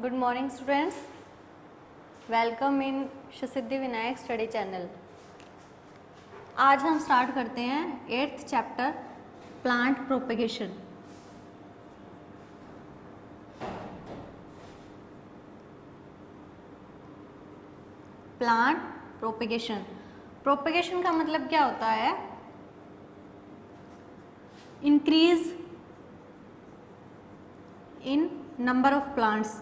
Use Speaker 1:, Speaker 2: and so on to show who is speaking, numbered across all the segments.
Speaker 1: Good morning students, welcome in Siddhi Vinayak study channel. आज हम start करते हैं 8th chapter plant propagation. Plant propagation, propagation का मतलब क्या होता है? Increase in number of plants,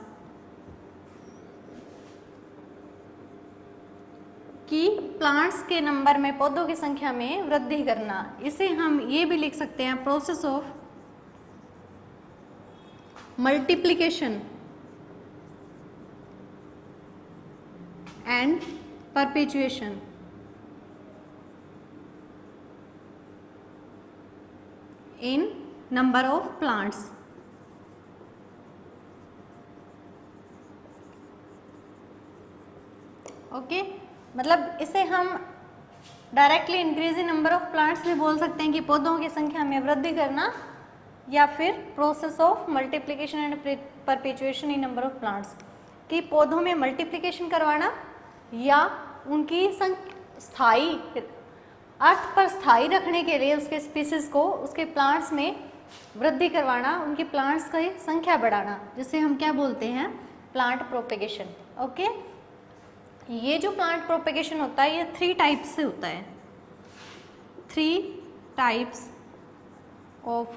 Speaker 1: कि प्लांट्स के नंबर में, पौधों की संख्या में वृद्धि करना। इसे हम ये भी लिख सकते हैं process of multiplication and perpetuation. In number of plants. Okay, मतलब इसे हम directly increase in number of plants भी बोल सकते हैं कि पौधों की संख्या में वृद्धि करना, या फिर process of multiplication and perpetuation in number of plants, कि पौधों में मल्टीप्लिकेशन करवाना या उनकी स्थायी अर्थ पर स्थायी रखने के लिए उसके स्पीसीज को, उसके प्लांट्स में वृद्धि करवाना, उनकी प्लांट्स की संख्या बढ़ाना, जिसे हम क्या बोलते हैं? Plant propagation. ओके, ये जो प्लांट प्रोपेगेशन होता है ये 3 टाइप्स से होता है। 3 types of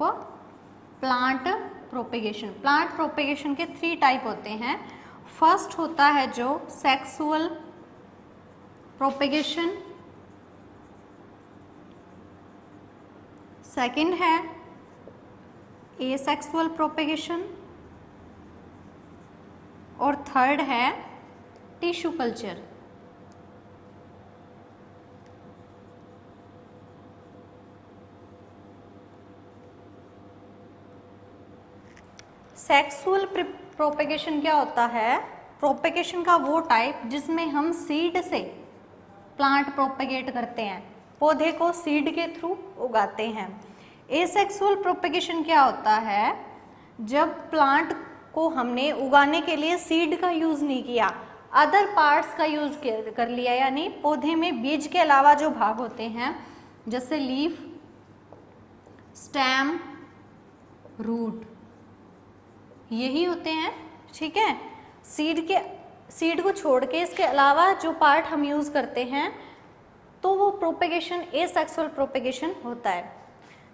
Speaker 1: plant propagation. Plant propagation के 3 टाइप होते हैं। फर्स्ट होता है जो सेक्सुअल प्रोपेगेशन, सेकंड है एसेक्सुअल प्रोपेगेशन, और थर्ड है टिश्यू कल्चर। सेक्सुअल प्रोपेगेशन क्या होता है? प्रोपेगेशन का वो टाइप जिसमें हम सीड से प्लांट प्रोपेगेट करते हैं, पौधे को सीड के थ्रू उगाते हैं। एसेक्सुअल प्रोपेगेशन क्या होता है? जब प्लांट को हमने उगाने के लिए सीड का यूज नहीं किया, अदर पार्ट्स का यूज कर लिया, यानी पौधे में बीज के अलावा जो भाग होते हैं जैसे लीफ, स्टेम, रूट, यही होते हैं। ठीक है, सीड को छोड़ के इसके अलावा जो पार्ट हम यूज करते हैं तो वो प्रोपेगेशन एसेक्सुअल प्रोपेगेशन होता है।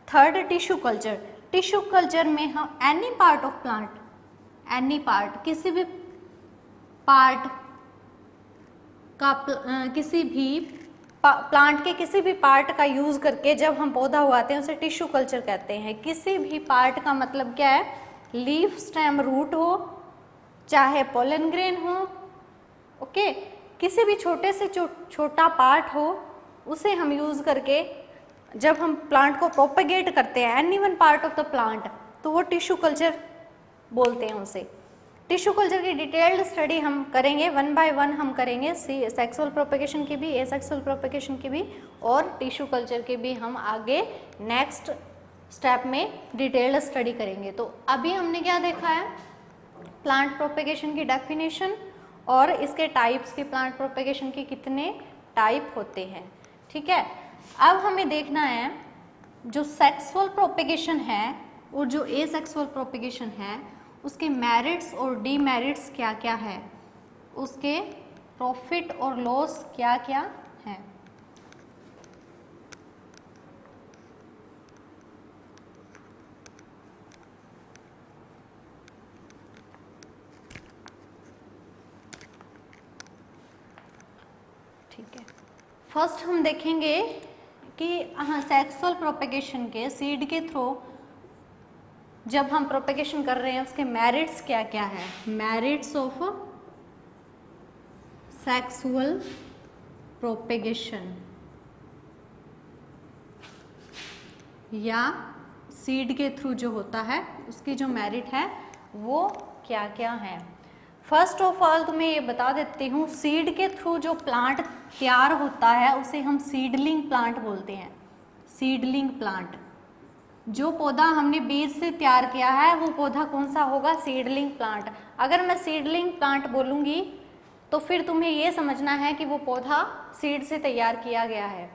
Speaker 1: Third tissue culture. Tissue culture में हम any part of plant, any part, किसी भी पार्ट का, किसी भी प्लांट के किसी भी पार्ट का यूज करके जब हम पौधा उगाते हैं उसे टिश्यू कल्चर कहते हैं। किसी भी पार्ट का मतलब क्या है? लीफ, स्टेम, रूट हो, चाहे पोलन ग्रेन हो, ओके, किसी भी छोटे से छोटा पार्ट हो, उसे हम यूज करके जब हम प्लांट को प्रोपेगेट करते हैं, any one part of the plant, तो वो टिश्यू कल्चर बोलते हैं उसे। टिश्यू कल्चर की डिटेल्ड स्टडी हम करेंगे, 1 बाय 1 हम करेंगे, सेक्सुअल प्रोपेगेशन की भी, एसेक्सुअल प्रोपेगेशन की भी, और टिश्यू कल्चर की भी हम आगे नेक्स्ट स्टेप में डिटेल्ड स्टडी करेंगे। तो अभी हमने क्या देखा है? प्लांट प्रोपेगेशन की डेफिनेशन और इसके टाइप्स की, प्लांट प्रोपेगेशन के कितने टाइप होते हैं। ठीक है, अब हमें देखना है जो सेक्सुअल प्रोपेगेशन है और जो एसेक्सुअल प्रोपेगेशन है, उसके मेरिट्स और डीमेरिट्स क्या क्या है, उसके प्रॉफिट और लॉस क्या क्या है। ठीक है, फर्स्ट हम देखेंगे कि सेक्सुअल प्रोपेगेशन के, सीड के थ्रू जब हम प्रोपेगेशन कर रहे हैं उसके मेरिट्स क्या क्या है। मेरिट्स ऑफ सेक्सुअल प्रोपेगेशन, या सीड के थ्रू जो होता है उसकी जो मेरिट है वो क्या क्या है। फर्स्ट ऑफ ऑल तो मैं ये बता देती हूँ, सीड के थ्रू जो प्लांट तैयार होता है उसे हम सीडलिंग प्लांट बोलते हैं। सीडलिंग प्लांट, जो पौधा हमने बीज से तैयार किया है वो पौधा कौन सा होगा? Seedling plant. अगर मैं सीडलिंग प्लांट बोलूँगी तो फिर तुम्हें ये समझना है कि वो पौधा सीड से तैयार किया गया है।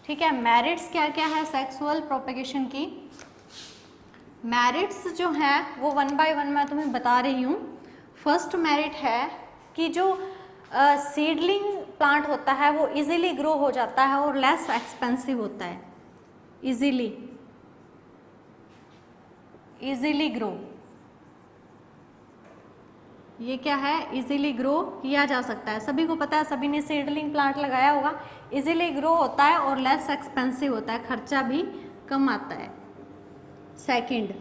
Speaker 1: ठीक है, मेरिट्स क्या क्या है सेक्सुअल प्रोपेगेशन की? मेरिट्स जो हैं वो 1 बाय 1 मैं तुम्हें बता रही हूँ। फर्स्ट मेरिट है कि जो सीडलिंग प्लांट होता है वो इजीली ग्रो हो जाता है और लेस एक्सपेंसिव होता है। इजीली ग्रो, ये क्या है? इजीली ग्रो किया जा सकता है। सभी को पता है, सभी ने सीडलिंग प्लांट लगाया होगा। इजीली ग्रो होता है और लेस एक्सपेंसिव होता है, खर्चा भी कम आता है। सेकंड,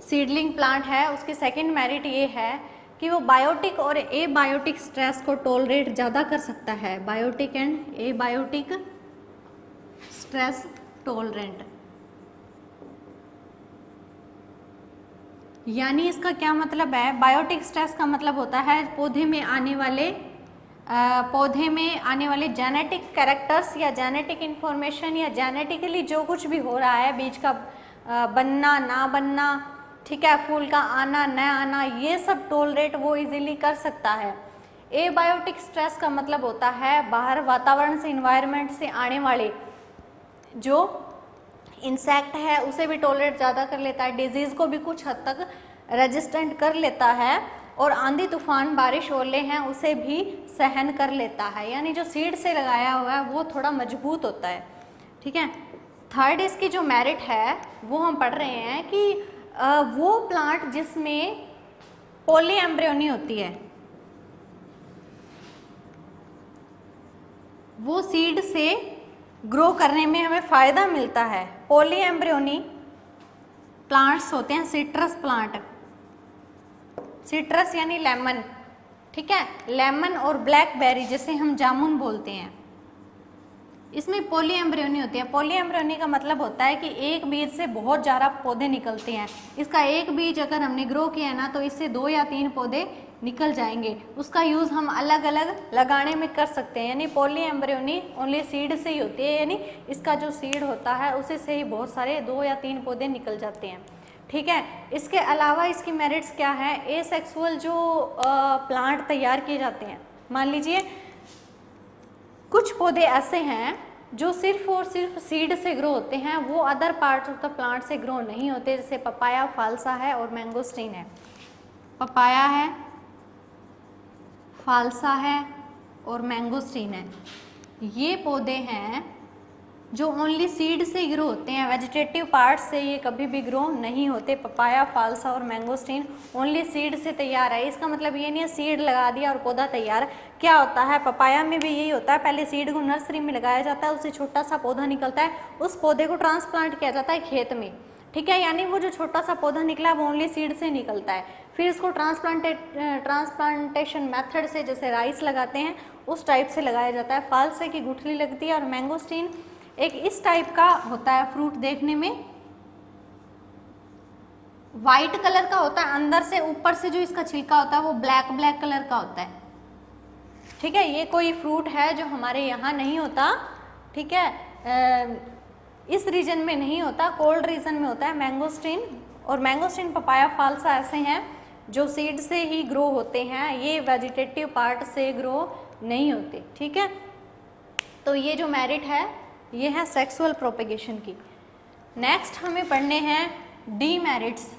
Speaker 1: सीडलिंग प्लांट है उसकी सेकंड मेरिट ये है कि वो बायोटिक और एबायोटिक स्ट्रेस को टॉलरेट ज़्यादा कर सकता है। Biotic and abiotic stress tolerant, यानी इसका क्या मतलब है? बायोटिक स्ट्रेस का मतलब होता है पौधे में आने वाले जेनेटिक कैरेक्टर्स या जेनेटिक इंफॉर्मेशन या जेनेटिकली जो कुछ भी हो रहा है, बीज का बनना ना बनना, ठीक है, फूल का आना न आना, ये सब टॉलरेट वो इजीली कर सकता है। एबायोटिक स्ट्रेस का मतलब होता है बाहर वातावरण से, इन्वायरमेंट से आने वाले जो इंसेक्ट है उसे भी टॉलरेट ज़्यादा कर लेता है, डिजीज़ को भी कुछ हद तक रेजिस्टेंट कर लेता है, और आंधी तूफान बारिश ओले हैं उसे भी सहन कर लेता है। यानी जो सीड से लगाया हुआ है वो थोड़ा मजबूत होता है। ठीक है, थर्ड इसकी जो मेरिट है वो हम पढ़ रहे हैं कि वो प्लांट जिसमें पॉली एम्ब्रियोनी होती है वो सीड से ग्रो करने में हमें फ़ायदा मिलता है। पॉली एम्ब्रियोनी प्लांट्स होते हैं सिट्रस प्लांट, सिट्रस यानी लेमन, ठीक है, लेमन और ब्लैकबेरी जिसे हम जामुन बोलते हैं, इसमें पॉली एम्ब्रियोनी होती है। पॉली एम्ब्रियोनी का मतलब होता है कि एक बीज से बहुत ज़्यादा पौधे निकलते हैं। इसका एक बीज अगर हमने ग्रो किया ना तो इससे 2 या 3 पौधे निकल जाएंगे। उसका यूज़ हम अलग अलग लगाने में कर सकते हैं। यानी पॉली एम्ब्रियोनी ओनली सीड से ही होती है, यानी इसका जो सीड होता है उसी से ही बहुत सारे 2 या 3 पौधे निकल जाते हैं। ठीक है, इसके अलावा इसकी मेरिट्स क्या है? एसेक्सुअल जो प्लांट तैयार किए जाते हैं, मान लीजिए कुछ पौधे ऐसे हैं जो सिर्फ और सिर्फ सीड से ग्रो होते हैं, वो other parts of the plant से ग्रो नहीं होते, जैसे पपाया, फालसा है और मैंगोस्टीन है। पपाया है, फालसा है और मैंगोस्टीन है, ये पौधे हैं जो ओनली सीड से ग्रो होते हैं, वेजिटेटिव पार्ट से ये कभी भी ग्रो नहीं होते। पपाया, फालसा और मैंगोस्टीन ओनली सीड से तैयार है। इसका मतलब ये नहीं है सीड लगा दिया और पौधा तैयार। क्या होता है, पपाया में भी यही होता है, पहले सीड को नर्सरी में लगाया जाता है, उससे छोटा सा पौधा निकलता है, उस पौधे को ट्रांसप्लांट किया जाता है खेत में। ठीक है, यानी वो जो छोटा सा पौधा निकला वो ओनली सीड से निकलता है, फिर इसको ट्रांसप्लांटेशन मेथड से, जैसे राइस लगाते हैं उस टाइप से लगाया जाता है। फालसे की गुठली लगती है और मैंगोस्टीन एक इस टाइप का होता है फ्रूट, देखने में वाइट कलर का होता है, अंदर से ऊपर से जो इसका छिलका होता है वो ब्लैक ब्लैक कलर का होता है। ठीक है, ये कोई फ्रूट है जो हमारे यहाँ नहीं होता, ठीक है, इस रीजन में नहीं होता, कोल्ड रीजन में होता है मैंगोस्टीन। और मैंगोस्टीन, पपाया, फालसा ऐसे हैं जो सीड से ही ग्रो होते हैं, ये वेजिटेटिव पार्ट से ग्रो नहीं होते। ठीक है, तो ये जो मेरिट है ये है सेक्सुअल प्रोपेगेशन की। नेक्स्ट हमें पढ़ने हैं डीमेरिट्स।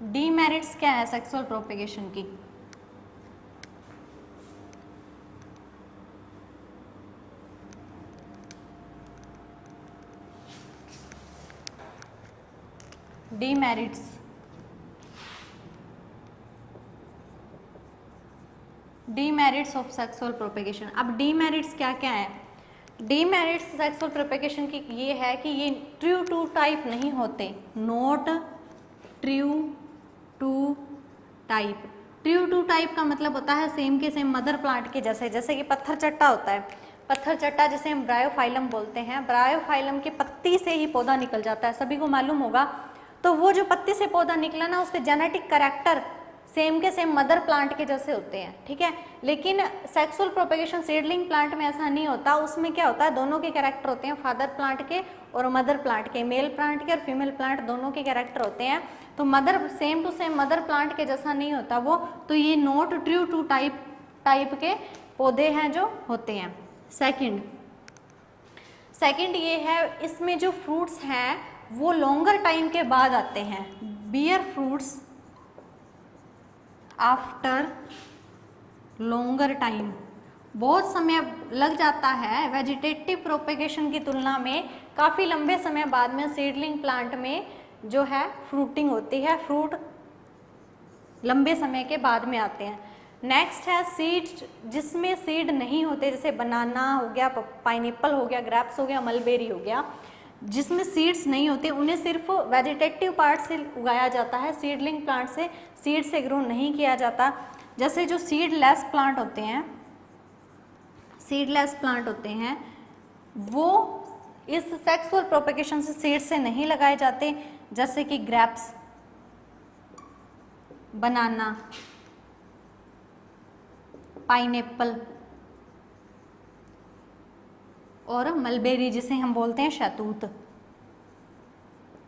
Speaker 1: डीमेरिट्स क्या है सेक्सुअल प्रोपेगेशन की? Demerits, demerits of sexual propagation. अब डीमेरिट्स क्या क्या है? डीमेरिट्स सेक्सुअल प्रोपेगेशन की ये है कि ये ट्रू टू टाइप नहीं होते, not true to type. True to type का मतलब होता है सेम के सेम मदर प्लांट के जैसे, जैसे कि पत्थर चट्टा होता है, पत्थर चट्टा जिसे हम ब्रायोफाइलम बोलते हैं, ब्रायोफाइलम की पत्ती से ही पौधा निकल जाता है, सभी को मालूम होगा। तो वो जो पत्ती से पौधा निकला ना, उसके जेनेटिक कैरेक्टर सेम के सेम मदर प्लांट के जैसे होते हैं, ठीक है। लेकिन सेक्सुअल प्रोपेगेशन सीडलिंग प्लांट में ऐसा नहीं होता। उसमें क्या होता है, दोनों के कैरेक्टर होते हैं, फादर प्लांट के और मदर प्लांट के, मेल प्लांट के और फीमेल प्लांट दोनों के कैरेक्टर होते हैं। तो mother same to same mother plant के जैसा नहीं होता वो। तो ये नॉट ट्रू टू टाइप के पौधे हैं जो होते हैं। सेकंड ये है, इसमें जो फ्रूट्स हैं वो लॉन्गर टाइम के बाद आते हैं। Bear fruits after longer time, बहुत समय लग जाता है। वेजिटेटिव प्रोपेगेशन की तुलना में काफ़ी लंबे समय बाद में सीडलिंग प्लांट में जो है फ्रूटिंग होती है, फ्रूट लंबे समय के बाद में आते हैं। नेक्स्ट है सीड, जिसमें सीड नहीं होते, जैसे बनाना हो गया, पाइनएप्पल हो गया, ग्रेप्स हो गया, मलबेरी हो गया, जिसमें सीड्स नहीं होते उन्हें सिर्फ वेजिटेटिव पार्ट से उगाया जाता है, सीडलिंग प्लांट से सीड से ग्रो नहीं किया जाता। जैसे जो सीडलेस प्लांट होते हैं वो इस सेक्सुअल प्रोपेगेशन से सीड से नहीं लगाए जाते, जैसे कि ग्रेप्स, बनाना, पाइनएप्पल और मलबेरी, जिसे हम बोलते हैं शहतूत।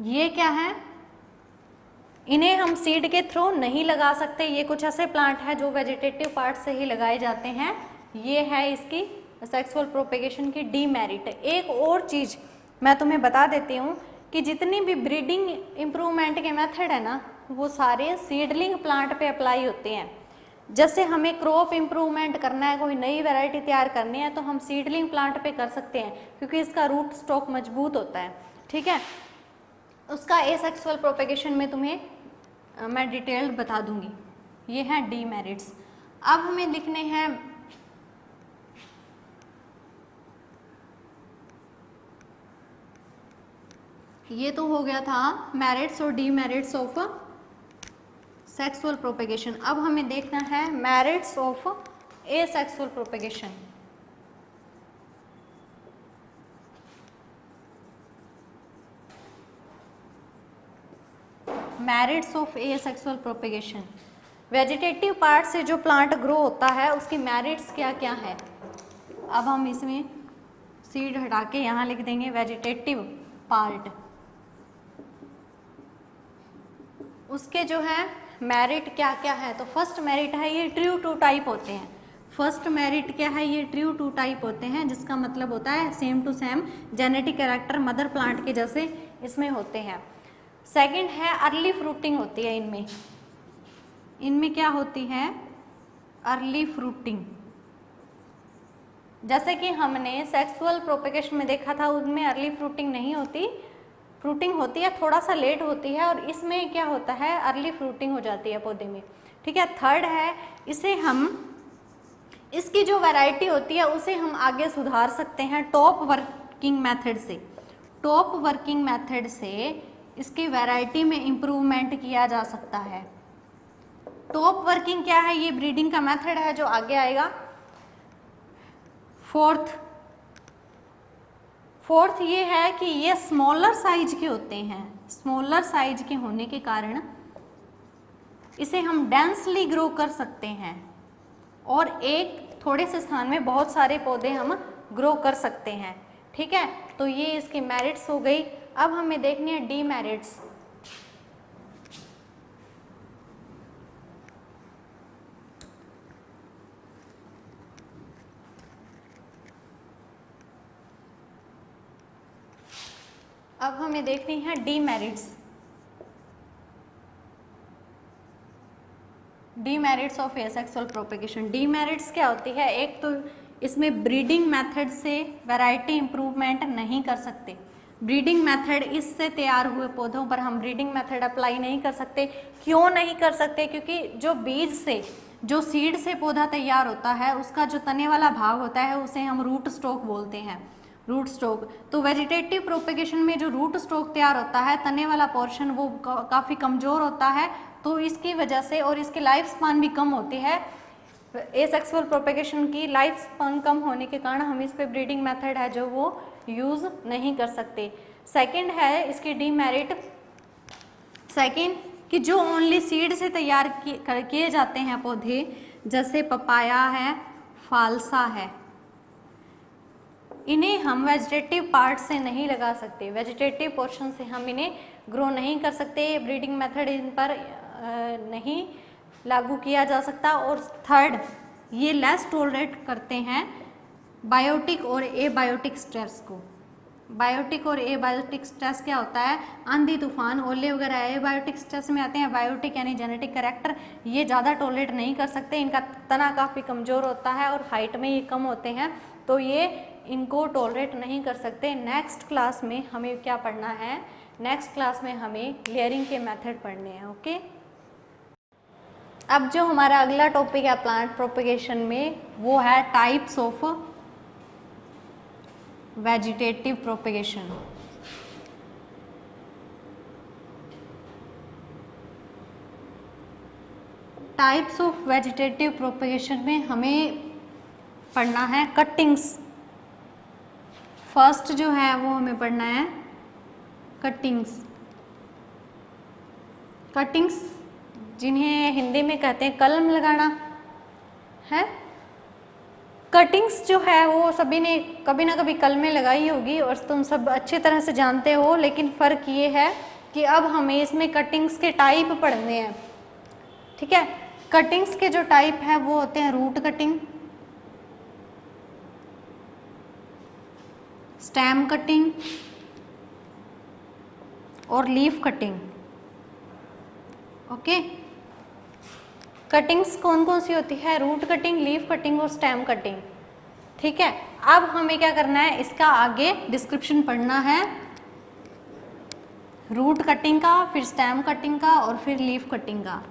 Speaker 1: ये क्या है, इन्हें हम सीड के थ्रू नहीं लगा सकते। ये कुछ ऐसे प्लांट हैं जो वेजिटेटिव पार्ट से ही लगाए जाते हैं। ये है इसकी सेक्सुअल प्रोपेगेशन की डीमेरिट। एक और चीज़ मैं तुम्हें बता देती हूँ कि जितनी भी ब्रीडिंग इम्प्रूवमेंट के मेथड है ना, वो सारे सीडलिंग प्लांट पे अप्लाई होते हैं। जैसे हमें क्रॉप इम्प्रूवमेंट करना है, कोई नई वैरायटी तैयार करनी है, तो हम सीडलिंग प्लांट पे कर सकते हैं, क्योंकि इसका रूट स्टॉक मजबूत होता है, ठीक है। उसका एसेक्सुअल प्रोपेगेशन में तुम्हें मैं डिटेल्ड बता दूंगी। ये हैं डीमेरिट्स। अब हमें लिखने हैं ये तो हो गया था मेरिट्स और डीमेरिट्स ऑफ सेक्सुअल प्रोपेगेशन। अब हमें देखना है merits of asexual propagation. Merits of asexual propagation, vegetative part से जो प्लांट ग्रो होता है उसकी मेरिट्स क्या क्या है। अब हम इसमें सीड हटा के यहाँ लिख देंगे वेजिटेटिव पार्ट। उसके जो है मेरिट क्या क्या है, तो फर्स्ट मेरिट है ये ट्रू टू टाइप होते हैं। फर्स्ट मेरिट क्या है, ये ट्रू टू टाइप होते हैं, जिसका मतलब होता है same to same genetic character mother plant के जैसे इसमें होते हैं। सेकंड है अर्ली फ्रूटिंग होती है इनमें। इनमें क्या होती है, अर्ली फ्रूटिंग। जैसे कि हमने सेक्सुअल प्रोपेगेशन में देखा था, उनमें अर्ली फ्रूटिंग नहीं होती, फ्रूटिंग होती है, थोड़ा सा लेट होती है, और इसमें क्या होता है अर्ली फ्रूटिंग हो जाती है पौधे में, ठीक है। थर्ड है, इसे हम इसकी जो वैरायटी होती है उसे हम आगे सुधार सकते हैं टॉप वर्किंग मेथड से। टॉप वर्किंग मेथड से इसकी वैरायटी में इम्प्रूवमेंट किया जा सकता है। टॉप वर्किंग क्या है, ये ब्रीडिंग का मेथड है जो आगे आएगा। फोर्थ ये है कि ये स्मॉलर साइज के होते हैं। स्मॉलर साइज के होने के कारण इसे हम डेंसली ग्रो कर सकते हैं, और एक थोड़े से स्थान में बहुत सारे पौधे हम ग्रो कर सकते हैं, ठीक है। तो ये इसकी मेरिट्स हो गई। अब हमें देखनी है डीमेरिट्स। अब हमें देखनी है demerits. Demerits of asexual propagation. Demerits क्या होती है, एक तो इसमें ब्रीडिंग मेथड से वैरायटी इम्प्रूवमेंट नहीं कर सकते। ब्रीडिंग मेथड, इससे तैयार हुए पौधों पर हम ब्रीडिंग मेथड अप्लाई नहीं कर सकते। क्यों नहीं कर सकते, क्योंकि जो बीज से, जो सीड से पौधा तैयार होता है, उसका जो तने वाला भाग होता है उसे हम रूट स्टॉक बोलते हैं, रूट स्टॉक। तो वेजिटेटिव प्रोपेगेशन में जो रूट स्टॉक तैयार होता है, तने वाला पोर्शन, वो काफ़ी कमज़ोर होता है, तो इसकी वजह से, और इसकी लाइफ स्पान भी कम होती है। एसेक्सुअल प्रोपेगेशन की लाइफ स्पान कम होने के कारण हम इस पे ब्रीडिंग मेथड है जो वो यूज़ नहीं कर सकते। सेकंड है इसकी डीमेरिट। सेकंड कि जो ओनली सीड से तैयार किए जाते हैं पौधे, जैसे पपाया है, फालसा है, इन्हें हम वेजिटेटिव पार्ट से नहीं लगा सकते, वेजिटेटिव पोर्शन से हम इन्हें ग्रो नहीं कर सकते, ब्रीडिंग मेथड इन पर नहीं लागू किया जा सकता। और थर्ड, ये लेस टॉलरेट करते हैं बायोटिक और एबायोटिक स्ट्रेस को। बायोटिक और एबायोटिक स्ट्रेस क्या होता है? आंधी तूफान, ओले वगैरह एबायोटिक स्ट्रेस में आते हैं। बायोटिक यानी जेनेटिक कैरेक्टर, ये ज़्यादा टॉलरेट नहीं कर सकते, इनका तना काफ़ी कमज़ोर होता है और हाइट में ये कम होते हैं, तो ये इनको टॉलरेट नहीं कर सकते। नेक्स्ट क्लास में हमें क्या पढ़ना है? नेक्स्ट क्लास में हमें लेयरिंग के मेथड पढ़ने हैं। ओके, अब जो हमारा अगला टॉपिक है प्लांट प्रोपेगेशन में, वो है types of vegetative propagation. Types of vegetative propagation में हमें पढ़ना है कटिंग्स। फर्स्ट जो है वो हमें पढ़ना है कटिंग्स। कटिंग्स जिन्हें हिंदी में कहते हैं कलम लगाना है। कटिंग्स जो है वो सभी ने कभी ना कभी कलमें लगाई होगी और तुम सब अच्छी तरह से जानते हो, लेकिन फ़र्क ये है कि अब हमें इसमें कटिंग्स के टाइप पढ़ने हैं। ठीक है, कटिंग्स के जो टाइप है वो होते हैं रूट कटिंग, स्टेम कटिंग और लीफ कटिंग। ओके, कटिंग्स कौन कौन सी होती है? रूट कटिंग, लीफ कटिंग और स्टेम कटिंग। ठीक है, अब हमें क्या करना है, इसका आगे डिस्क्रिप्शन पढ़ना है रूट कटिंग का, फिर स्टेम कटिंग का और फिर लीफ कटिंग का।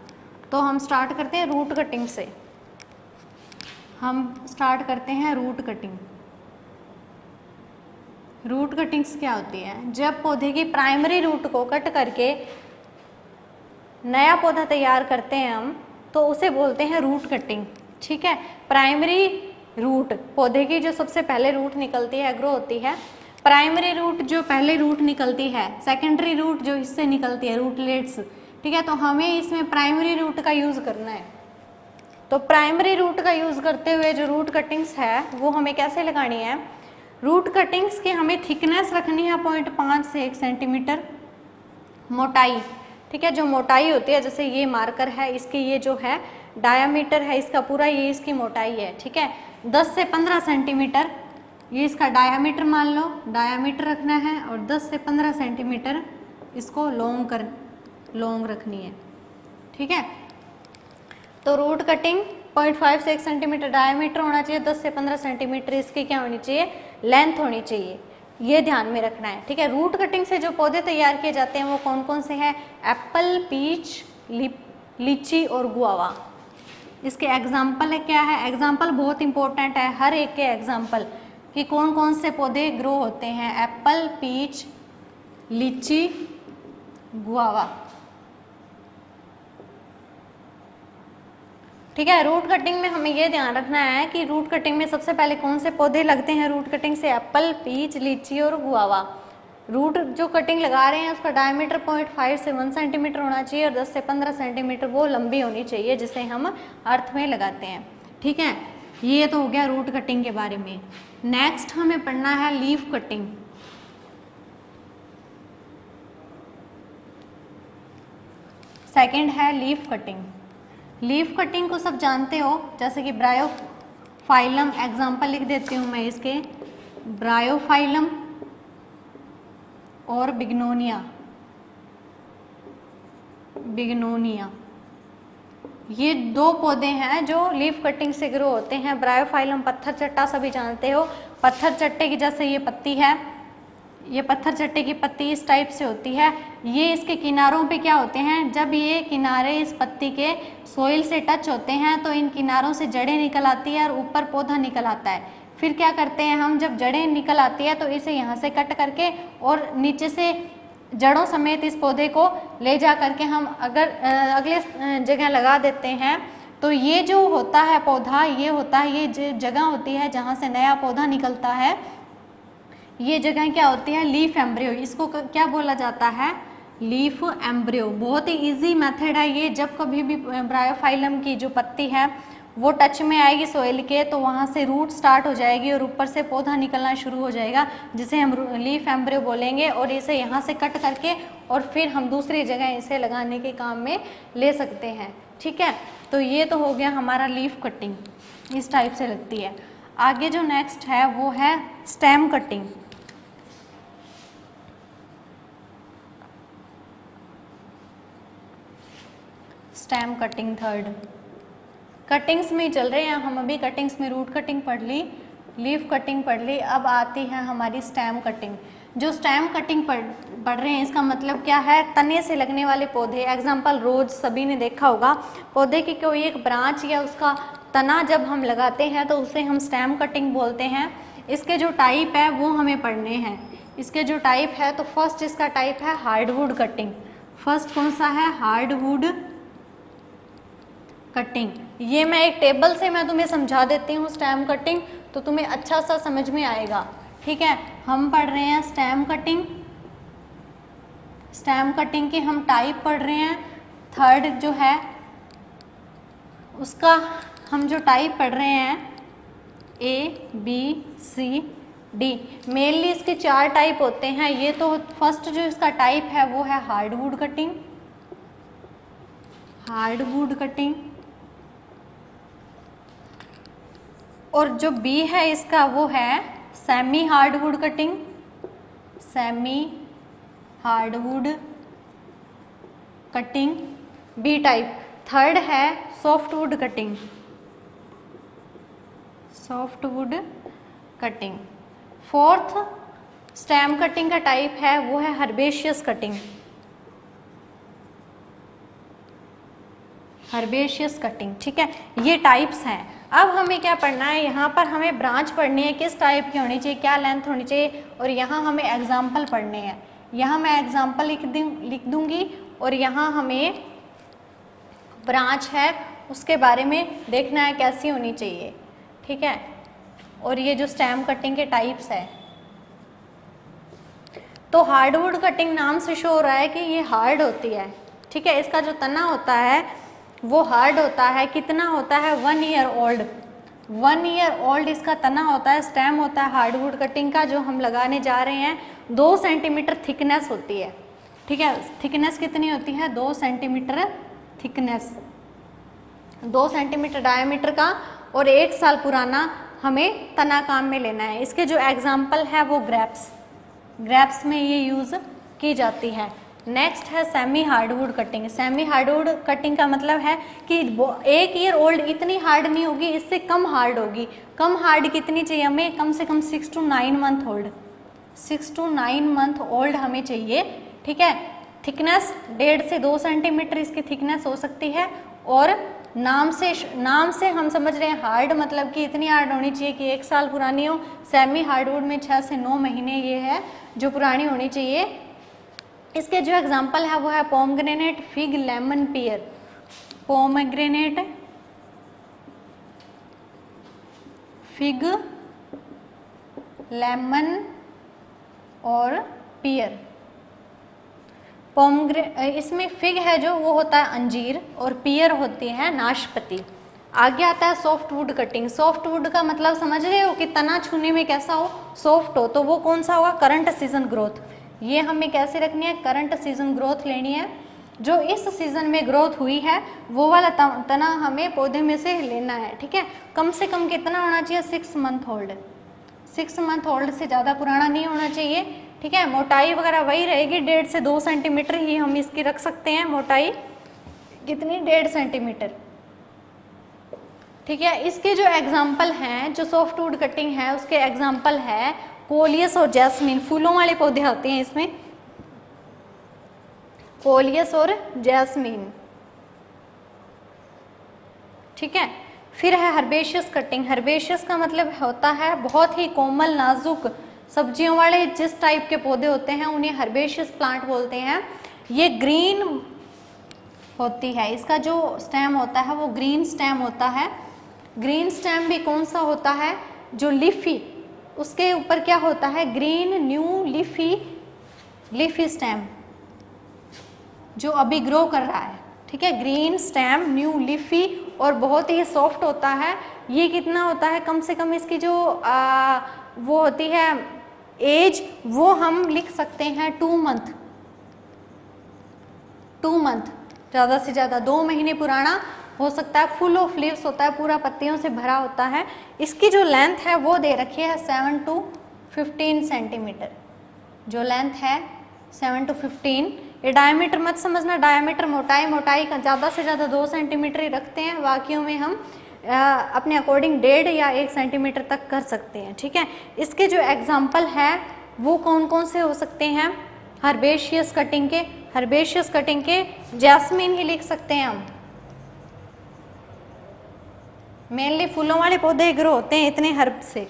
Speaker 1: तो हम स्टार्ट करते हैं रूट कटिंग से। हम स्टार्ट करते हैं रूट कटिंग। रूट कटिंग्स क्या होती है? जब पौधे की प्राइमरी रूट को कट करके नया पौधा तैयार करते हैं हम, तो उसे बोलते हैं रूट कटिंग। ठीक है, प्राइमरी रूट, पौधे की जो सबसे पहले रूट निकलती है, ग्रो होती है, प्राइमरी रूट जो पहले रूट निकलती है, सेकेंडरी रूट जो इससे निकलती है, रूटलेट्स। ठीक है, तो हमें इसमें प्राइमरी रूट का यूज़ करना है। तो प्राइमरी रूट का यूज़ करते हुए जो रूट कटिंग्स है वो हमें कैसे लगानी है? रूट कटिंग्स की हमें थिकनेस रखनी है 0.5 से 1 सेंटीमीटर मोटाई। ठीक है, जो मोटाई होती है, जैसे ये मार्कर है, इसकी ये जो है डायामीटर है इसका पूरा, ये इसकी मोटाई है। ठीक है, 10 से 15 सेंटीमीटर ये इसका डायामीटर मान लो, डायामीटर रखना है, और 10 से 15 सेंटीमीटर इसको लॉन्ग रखनी है। ठीक है, तो रूट कटिंग 0.5 से 1 सेंटीमीटर डायामीटर होना चाहिए, 10 से 15 सेंटीमीटर इसकी क्या होनी चाहिए? लेंथ होनी चाहिए, ये ध्यान में रखना है। ठीक है, रूट कटिंग से जो पौधे तैयार किए जाते हैं वो कौन कौन से हैं? एप्पल, पीच, लीची और गुआवा। इसके एग्जाम्पल है क्या है? एग्जाम्पल बहुत इंपॉर्टेंट है, हर एक के एग्जाम्पल कि कौन कौन से पौधे ग्रो होते हैं। एप्पल, पीच, लीची, गुआवा। ठीक है, रूट कटिंग में हमें ये ध्यान रखना है कि रूट कटिंग में सबसे पहले कौन से पौधे लगते हैं रूट कटिंग से? एप्पल, पीच, लीची और गुआवा। रूट जो कटिंग लगा रहे हैं उसका डायमीटर 0.5 से 1 सेंटीमीटर होना चाहिए और 10 से 15 सेंटीमीटर वो लंबी होनी चाहिए जिसे हम अर्थ में लगाते हैं। ठीक है, ये तो हो गया रूट कटिंग के बारे में। नेक्स्ट हमें पढ़ना है लीफ कटिंग। सेकंड है लीफ कटिंग। लीफ कटिंग को सब जानते हो, जैसे कि ब्रायोफाइलम, एग्जाम्पल लिख देती हूँ मैं इसके, ब्रायोफाइलम और बिग्नोनिया। ये दो पौधे हैं जो लीफ कटिंग से ग्रो होते हैं। ब्रायोफाइलम पत्थर चट्टा सभी जानते हो, पत्थर चट्टे की जैसे ये पत्ती है, ये पत्थर चट्टे की पत्ती इस टाइप से होती है। ये इसके किनारों पे क्या होते हैं, जब ये किनारे इस पत्ती के सोइल से टच होते हैं तो इन किनारों से जड़ें निकल आती है और ऊपर पौधा निकल आता है। फिर क्या करते हैं हम, जब जड़ें निकल आती है तो इसे यहाँ से कट करके और नीचे से जड़ों समेत इस पौधे को ले जा करके हम अगर अगले जगह लगा देते हैं, तो ये जो होता है पौधा, ये होता है, ये जगह होती है जहाँ से नया पौधा निकलता है, ये जगह क्या होती है? Leaf embryo. इसको क्या बोला जाता है? Leaf embryo. बहुत ही इजी मेथड है ये। जब कभी भी ब्रायोफाइलम की जो पत्ती है वो टच में आएगी सोइल के, तो वहाँ से रूट स्टार्ट हो जाएगी और ऊपर से पौधा निकलना शुरू हो जाएगा, जिसे हम लीफ एम्ब्रियो बोलेंगे। और इसे यहाँ से कट करके और फिर हम दूसरी जगह इसे लगाने के काम में ले सकते हैं। ठीक है, तो ये तो हो गया हमारा लीफ कटिंग, इस टाइप से लगती है। आगे जो नेक्स्ट है वो है stem cutting. Stem cutting third. Cuttings में चल रहे हैं हम अभी। कटिंग्स में रूट कटिंग पढ़ ली, लीफ कटिंग पढ़ ली, अब आती है हमारी स्टेम कटिंग। जो स्टेम कटिंग पढ़ रहे हैं इसका मतलब क्या है, तने से लगने वाले पौधे। एग्जाम्पल रोज सभी ने देखा होगा, पौधे की कोई एक ब्रांच या उसका तना जब हम लगाते हैं तो उसे हम स्टेम कटिंग बोलते हैं। इसके जो टाइप है वो हमें पढ़ने हैं। इसके जो टाइप है, तो फर्स्ट इसका टाइप है हार्डवुड कटिंग। फर्स्ट कौन सा है, हार्डवुड कटिंग। ये मैं एक टेबल से मैं तुम्हें समझा देती हूँ स्टेम कटिंग, तो तुम्हें अच्छा सा समझ में आएगा। ठीक है, हम पढ़ रहे हैं स्टेम कटिंग। स्टेम कटिंग की हम टाइप पढ़ रहे हैं। थर्ड जो है उसका हम जो टाइप पढ़ रहे हैं ABCD। मेनली इसके 4 टाइप होते हैं। ये तो फर्स्ट जो इसका टाइप है वो है हार्डवुड कटिंग। Hardwood cutting. और जो बी है इसका वो है semi hardwood cutting. Semi hardwood cutting B type. Third है softwood cutting. Softwood cutting. Fourth stem cutting का टाइप है वो है हर्बेशियस कटिंग। Herbaceous cutting. ठीक है, ये टाइप्स हैं। अब हमें क्या पढ़ना है, यहाँ पर हमें ब्रांच पढ़नी है, किस टाइप की होनी चाहिए, क्या लेंथ होनी चाहिए, और यहाँ हमें एग्जाम्पल पढ़ने हैं। यहाँ मैं एग्जाम्पल लिख दूँगी और यहाँ हमें ब्रांच है उसके बारे में देखना है कैसी होनी चाहिए। ठीक है, और ये जो स्टेम कटिंग के टाइप्स है, तो हार्डवुड कटिंग नाम से शो हो रहा है कि ये हार्ड होती है। ठीक है, इसका जो तना होता है वो हार्ड होता है। कितना होता है, 1 ईयर ओल्ड। 1 ईयर ओल्ड इसका तना होता है। स्टेम होता है हार्डवुड कटिंग का जो हम लगाने जा रहे हैं, 2 सेंटीमीटर थिकनेस होती है। ठीक है, थिकनेस कितनी होती है, 2 सेंटीमीटर थिकनेस, 2 सेंटीमीटर डायमीटर का, और 1 साल पुराना हमें तना काम में लेना है। इसके जो एग्जाम्पल है वो ग्रेप्स, ग्रेप्स में ये यूज़ की जाती है। नेक्स्ट है semi hardwood cutting. Semi hardwood cutting का मतलब है कि 1 ईयर ओल्ड इतनी हार्ड नहीं होगी, इससे कम हार्ड होगी। कम हार्ड कितनी चाहिए हमें, कम से कम 6 to 9 month old, 6 to 9 month old हमें चाहिए। ठीक है, थिकनेस 1.5 से 2 सेंटीमीटर इसकी थिकनेस हो सकती है। और नाम से हम समझ रहे हैं हार्ड, मतलब कि इतनी हार्ड होनी चाहिए कि 1 साल पुरानी हो। सेमी हार्डवुड में 6 से 9 महीने ये है जो पुरानी होनी चाहिए। इसके जो एग्जाम्पल है वो है पोमग्रेनेट, फिग, लेमन, पियर। पोमग्रेनेट, फिग, लेमन और पियर। इसमें फिग है जो वो होता है अंजीर, और पियर होती है नाशपाती। आगे आता है सॉफ्टवुड कटिंग। सॉफ्टवुड का मतलब समझ रहे हो कि तना छूने में कैसा हो, सॉफ्ट हो। तो वो कौन सा होगा, करंट सीजन ग्रोथ। ये हमें कैसे रखनी है, करंट सीजन ग्रोथ लेनी है। जो इस सीजन में ग्रोथ हुई है वो वाला तना हमें पौधे में से लेना है। ठीक है, कम से कम कितना होना चाहिए, 6 मंथ ओल्ड। 6 मंथ ओल्ड से ज़्यादा पुराना नहीं होना चाहिए। ठीक है, मोटाई वगैरह वही रहेगी, 1.5 से 2 सेंटीमीटर ही हम इसकी रख सकते हैं। मोटाई कितनी, 1.5 सेंटीमीटर। ठीक है, इसके जो एग्जाम्पल हैं, जो सॉफ्टवुड कटिंग है उसके एग्जाम्पल है कोलियस और जैस्मीन। फूलों वाले पौधे आते हैं इसमें, कोलियस और जैस्मीन। ठीक है, फिर है हर्बेशियस कटिंग। हर्बेशियस का मतलब होता है बहुत ही कोमल नाजुक सब्जियों वाले जिस टाइप के पौधे होते हैं उन्हें हर्बेशियस प्लांट बोलते हैं। ये ग्रीन होती है, इसका जो स्टेम होता है वो ग्रीन स्टेम होता है। ग्रीन स्टेम भी कौन सा होता है, जो लीफी, उसके ऊपर क्या होता है, ग्रीन न्यू लीफी स्टेम। जो अभी ग्रो कर रहा है, ठीक है। ग्रीन स्टेम, न्यू लीफी और बहुत ही सॉफ्ट होता है। ये कितना होता है, कम से कम इसकी जो वो होती है एज, वो हम लिख सकते हैं 2 मंथ, 2 मंथ, ज़्यादा से ज़्यादा 2 महीने पुराना हो सकता है। फुल ऑफ लीव्स होता है, पूरा पत्तियों से भरा होता है। इसकी जो लेंथ है वो दे रखी है 7 to 15 सेंटीमीटर, जो लेंथ है 7 to 15। ये डायमीटर मत समझना, डायमीटर मोटाई का ज़्यादा से ज़्यादा 2 सेंटीमीटर ही रखते हैं, बाकियों में हम अपने अकॉर्डिंग 1.5 या 1 सेंटीमीटर तक कर सकते हैं, ठीक है। इसके जो एग्जाम्पल है वो कौन कौन से हो सकते हैं, हर्बेशियस कटिंग के, हर्बेशियस कटिंग के जैस्मीन ही लिख सकते हैं हम। मेनली फूलों वाले पौधे ग्रो होते हैं इतने हर्ब से,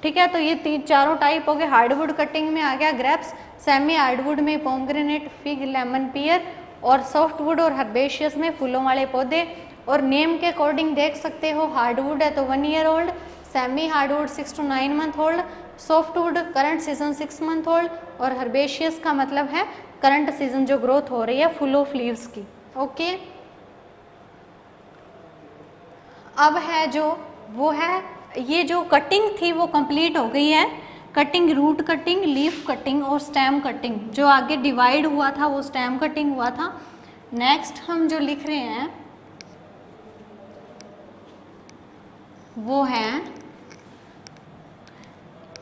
Speaker 1: ठीक है। तो ये चारों टाइप हो गए। हार्डवुड कटिंग में आ गया ग्रेप्स, सेमी हार्डवुड में पोमग्रेनेट, फिग, लेमन, पियर, और सॉफ्टवुड और हर्बेशियस में फूलों वाले पौधे। और नेम के अकॉर्डिंग देख सकते हो, हार्डवुड है तो 1 year old, semi hardwood 6 to 9 month old, softwood current season 6 month old, और हर्बेशियस का मतलब है करंट सीजन जो ग्रोथ हो रही है फुल ऑफ लीव्स की। ओके, अब है जो वो है, ये जो कटिंग थी वो कंप्लीट हो गई है। Cutting, root cutting, leaf cutting और स्टेम कटिंग, जो आगे डिवाइड हुआ था वो स्टेम कटिंग हुआ था। नेक्स्ट हम जो लिख रहे हैं वो है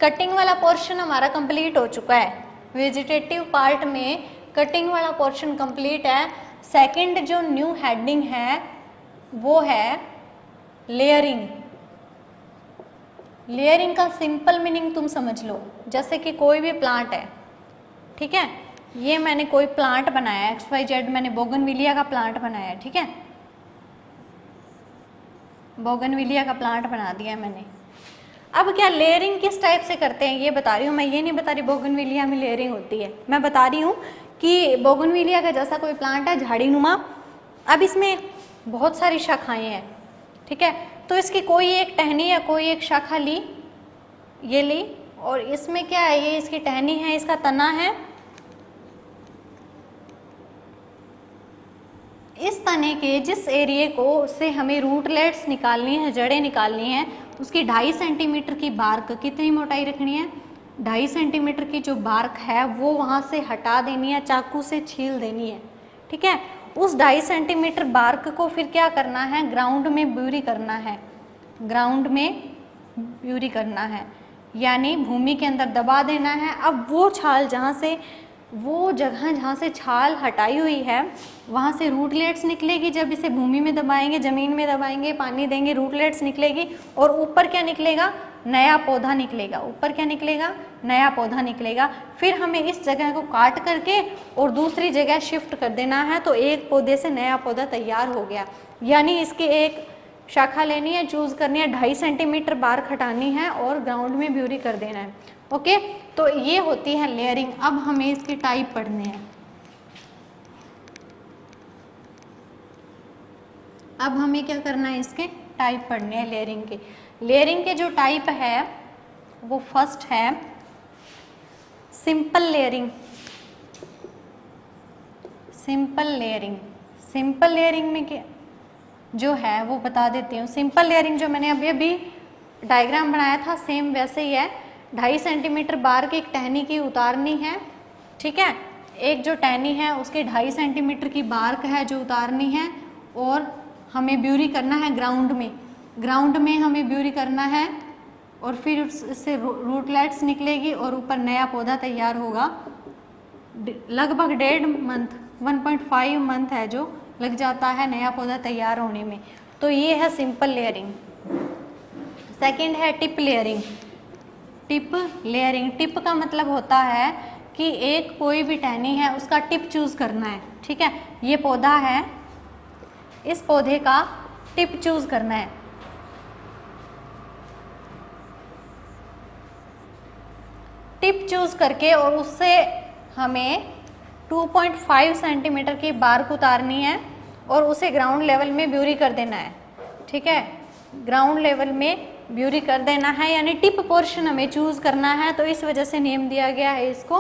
Speaker 1: कटिंग वाला पोर्शन हमारा कंप्लीट हो चुका है। वेजिटेटिव पार्ट में कटिंग वाला पोर्शन कंप्लीट है। सेकंड जो न्यू हेडिंग है वो है लेयरिंग। लेयरिंग का सिंपल मीनिंग तुम समझ लो, जैसे कि कोई भी प्लांट है, ठीक है। ये मैंने कोई प्लांट बनाया है, XYZ, मैंने बोगनविलिया का प्लांट बनाया है, ठीक है। बोगनविलिया का प्लांट बना दिया है मैंने। अब क्या लेयरिंग किस टाइप से करते हैं ये बता रही हूँ मैं, ये नहीं बता रही बोगनविलिया में लेयरिंग होती है। मैं बता रही हूँ कि बोगनविलिया का जैसा कोई प्लांट है झाड़ी नुमा, अब इसमें बहुत सारी शाखाएं हैं, ठीक है। तो इसकी कोई एक टहनी या कोई एक शाखा ली, ये ली, और इसमें क्या है, ये इसकी टहनी है, इसका तना है। इस तने के जिस एरिए को से हमें रूटलेट्स निकालनी है, जड़ें निकालनी है, उसकी 2.5 सेंटीमीटर की बार्क, कितनी मोटाई रखनी है, 2.5 सेंटीमीटर की जो बार्क है वो वहाँ से हटा देनी है, चाकू से छील देनी है, ठीक है। उस 2.5 सेंटीमीटर बार्क को फिर क्या करना है, ग्राउंड में ब्यूरी करना है, ग्राउंड में ब्यूरी करना है, यानी भूमि के अंदर दबा देना है। अब वो छाल जहाँ से, वो जगह जहाँ से छाल हटाई हुई है वहाँ से रूटलेट्स निकलेगी। जब इसे भूमि में दबाएंगे, ज़मीन में दबाएंगे, पानी देंगे, रूटलेट्स निकलेगी, और ऊपर क्या निकलेगा, नया पौधा निकलेगा। ऊपर क्या निकलेगा, नया पौधा निकलेगा। फिर हमें इस जगह को काट करके और दूसरी जगह शिफ्ट कर देना है, तो एक पौधे से नया पौधा तैयार हो गया। यानी इसकी एक शाखा लेनी है, चूज़ करनी है, 2.5 सेंटीमीटर बार्क हटानी है और ग्राउंड में ब्यूरी कर देना है। ओके, तो ये होती है लेयरिंग। अब हमें इसके टाइप पढ़ने हैं। अब हमें क्या करना है, इसके टाइप पढ़ने हैं लेयरिंग के। लेयरिंग के जो टाइप है वो फर्स्ट है simple layering. Simple layering, simple layering में क्या जो है वो बता देती हूँ। सिंपल लेयरिंग जो मैंने अभी डायग्राम बनाया था सेम वैसे ही है। 2.5 सेंटीमीटर बार्क एक टहनी की उतारनी है, ठीक है। एक जो टहनी है उसके 2.5 सेंटीमीटर की बार्क है जो उतारनी है, और हमें ब्यूरी करना है ग्राउंड में। ग्राउंड में हमें ब्यूरी करना है, और फिर उससे रूटलेट्स निकलेगी और ऊपर नया पौधा तैयार होगा। लगभग 1.5 मंथ, 1.5 मंथ है जो लग जाता है नया पौधा तैयार होने में। तो ये है सिंपल लेयरिंग। सेकंड है tip layering. Tip layering, tip का मतलब होता है कि एक कोई भी टहनी है उसका टिप चूज़ करना है, ठीक है। ये पौधा है, इस पौधे का टिप चूज़ करना है। टिप चूज़ करके और उससे हमें 2.5 सेंटीमीटर की बार्क उतारनी है और उसे ग्राउंड लेवल में ब्यूरी कर देना है, ठीक है। ग्राउंड लेवल में ब्यूरी कर देना है, यानी टिप पोर्शन हमें चूज़ करना है। तो इस वजह से नेम दिया गया है इसको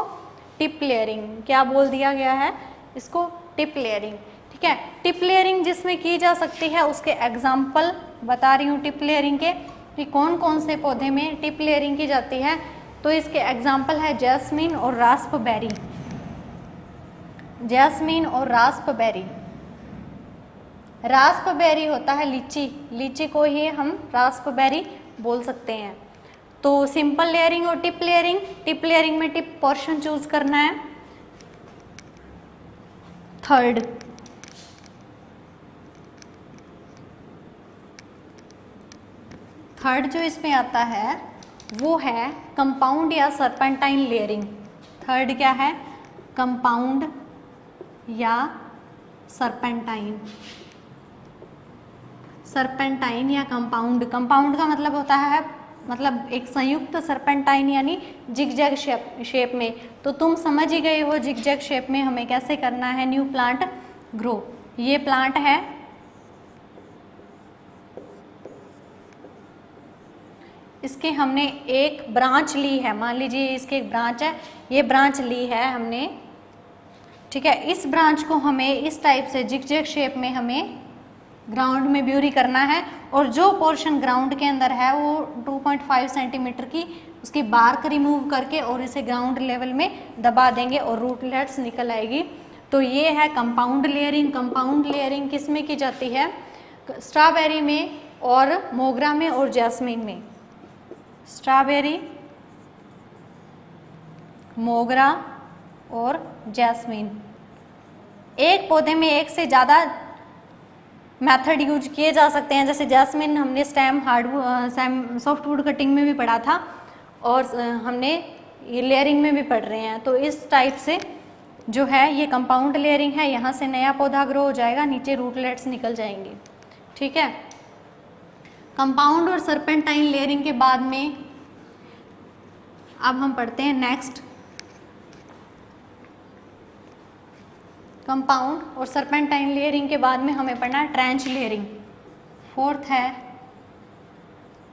Speaker 1: टिप लेयरिंग। क्या बोल दिया गया है इसको, टिप लेयरिंग। ठीक है, टिप लेयरिंग जिसमें की जा सकती है उसके एग्जाम्पल बता रही हूँ टिप लेयरिंग के कि कौन कौन से पौधे में टिप लेयरिंग की जाती है। तो इसके एग्जाम्पल है जैस्मीन और रास्पबेरी। जैस्मीन और रास्पबेरी। रास्पबेरी होता है लीची, लीची को ही हम रास्पबेरी बोल सकते हैं। तो सिंपल लेयरिंग और टिप लेयरिंग, टिप लेयरिंग में टिप पोर्शन चूज करना है। थर्ड जो इसमें आता है वो है कंपाउंड या सरपेंटाइन लेयरिंग। थर्ड क्या है? कंपाउंड या सरपेंटाइन। सरपेंटाइन या कंपाउंड, कंपाउंड का मतलब होता है मतलब एक संयुक्त, सरपेंटाइन यानी जिगजैग शेप में। तो तुम समझ ही गए हो जिगजैग शेप में हमें कैसे करना है न्यू प्लांट ग्रो। ये प्लांट है, इसके हमने एक ब्रांच ली है, मान लीजिए इसके एक ब्रांच है, ये ब्रांच ली है हमने। ठीक है, इस ब्रांच को हमें इस टाइप से जिगजैग शेप में हमें ग्राउंड में ब्यूरी करना है, और जो पोर्शन ग्राउंड के अंदर है वो 2.5 सेंटीमीटर की उसकी बार्क रिमूव करके और इसे ग्राउंड लेवल में दबा देंगे और रूटलेट्स निकल आएगी। तो ये है कंपाउंड लेयरिंग। कंपाउंड लेयरिंग किस में की जाती है? स्ट्रॉबेरी में और मोगरा में और जैस्मीन में। स्ट्रॉबेरी, मोगरा और जैस्मीन, एक पौधे में एक से ज़्यादा मेथड यूज किए जा सकते हैं। जैसे जैस्मिन हमने स्टेम सॉफ्टवुड कटिंग में भी पढ़ा था और हमने ये लेयरिंग में भी पढ़ रहे हैं। तो इस टाइप से जो है ये कंपाउंड लेयरिंग है, यहाँ से नया पौधा ग्रो हो जाएगा, नीचे रूटलेट्स निकल जाएंगे। ठीक है, कंपाउंड और सरपेंटाइन लेयरिंग के बाद में अब हम पढ़ते हैं नेक्स्ट कंपाउंड और सरपेंटाइन लेयरिंग के बाद में हमें पढ़ना है ट्रेंच लेयरिंग। फोर्थ है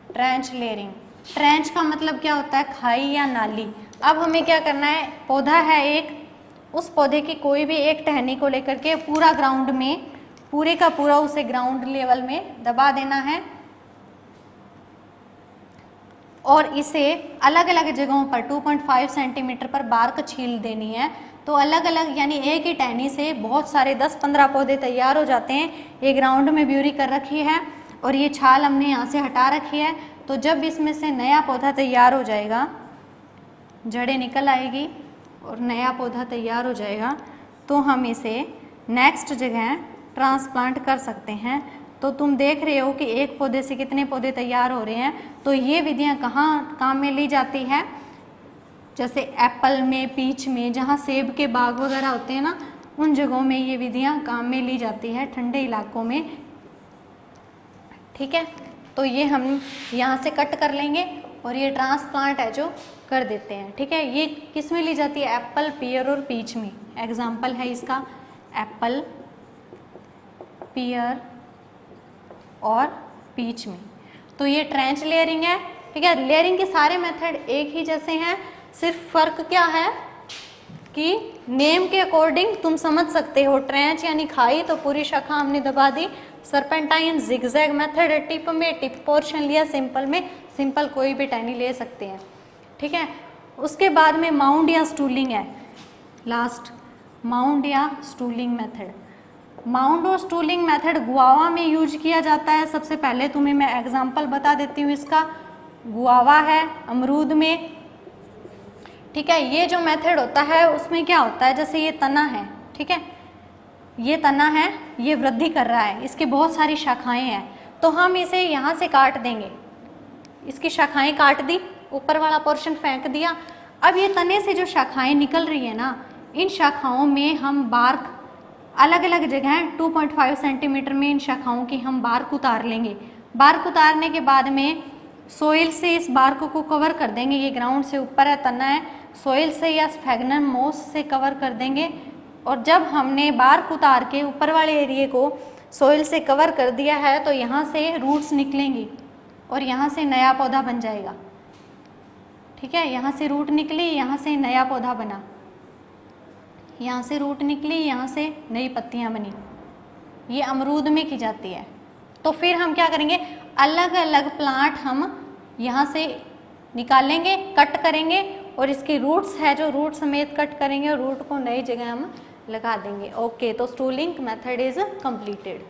Speaker 1: ट्रेंच लेयरिंग। ट्रेंच का मतलब क्या होता है? खाई या नाली। अब हमें क्या करना है, पौधा है एक, उस पौधे की कोई भी एक टहनी को लेकर के पूरा ग्राउंड में, पूरे का पूरा उसे ग्राउंड लेवल में दबा देना है और इसे अलग अलग जगहों पर 2.5 सेंटीमीटर पर बार्क छील देनी है। तो अलग अलग यानी एक ही टहनी से बहुत सारे 10-15 पौधे तैयार हो जाते हैं। ये ग्राउंड में ब्यूरी कर रखी है और ये छाल हमने यहाँ से हटा रखी है। तो जब इसमें से नया पौधा तैयार हो जाएगा, जड़ें निकल आएगी और नया पौधा तैयार हो जाएगा, तो हम इसे नेक्स्ट जगह ट्रांसप्लांट कर सकते हैं। तो तुम देख रहे हो कि एक पौधे से कितने पौधे तैयार हो रहे हैं। तो ये विधियाँ कहाँ काम में ली जाती है? जैसे एप्पल में, पीच में, जहाँ सेब के बाग वगैरह होते हैं ना, उन जगहों में ये विधियाँ काम में ली जाती है, ठंडे इलाकों में। ठीक है, तो ये हम यहाँ से कट कर लेंगे और ये ट्रांसप्लांट है जो कर देते हैं। ठीक है, ये किस में ली जाती है? एप्पल, पियर और पीच में। एग्जाम्पल है इसका एप्पल, पियर और पीच में। तो ये ट्रेंच लेयरिंग है। ठीक है, लेयरिंग के सारे मेथड एक ही जैसे हैं, सिर्फ फर्क क्या है कि नेम के अकॉर्डिंग तुम समझ सकते हो। ट्रेंच यानी खाई, तो पूरी शाखा हमने दबा दी। सरपेंटाइन जिगजैग मेथड है, टिप में टिप पोर्शन लिया, सिंपल में सिंपल कोई भी टहनी ले सकते हैं। ठीक है, उसके बाद में माउंड या स्टूलिंग है लास्ट, माउंड या स्टूलिंग मेथड। माउंड और स्टूलिंग मेथड गुआवा में यूज किया जाता है। सबसे पहले तुम्हें मैं एग्जांपल बता देती हूँ इसका। गुआवा है, अमरूद में। ठीक है, ये जो मेथड होता है उसमें क्या होता है, जैसे ये तना है, ठीक है, ये तना है, ये वृद्धि कर रहा है, इसके बहुत सारी शाखाएं हैं, तो हम इसे यहाँ से काट देंगे। इसकी शाखाएं काट दी, ऊपर वाला पोर्शन फेंक दिया। अब ये तने से जो शाखाएं निकल रही है ना, इन शाखाओं में हम बार्क अलग अलग जगह 2.5 सेंटीमीटर में इन शाखाओं की हम बार्क उतार लेंगे। बार्क उतारने के बाद में सोइल से इस बार्क को कवर कर देंगे। ये ग्राउंड से ऊपर है, तना है, सोइल से या स्फेगनम मोस से कवर कर देंगे। और जब हमने बार्क उतार के ऊपर वाले एरिए को सोइल से कवर कर दिया है, तो यहाँ से रूट्स निकलेंगी और यहाँ से नया पौधा बन जाएगा। ठीक है, यहाँ से रूट निकली, यहाँ से नया पौधा बना। यहाँ से रूट निकली, यहाँ से नई पत्तियाँ बनी, ये अमरूद में की जाती है। तो फिर हम क्या करेंगे, अलग अलग प्लांट हम यहाँ से निकालेंगे, कट करेंगे और इसकी रूट्स है जो रूट समेत कट करेंगे और रूट को नई जगह हम लगा देंगे। ओके, तो स्टूलिंग मेथड इज कंप्लीटेड।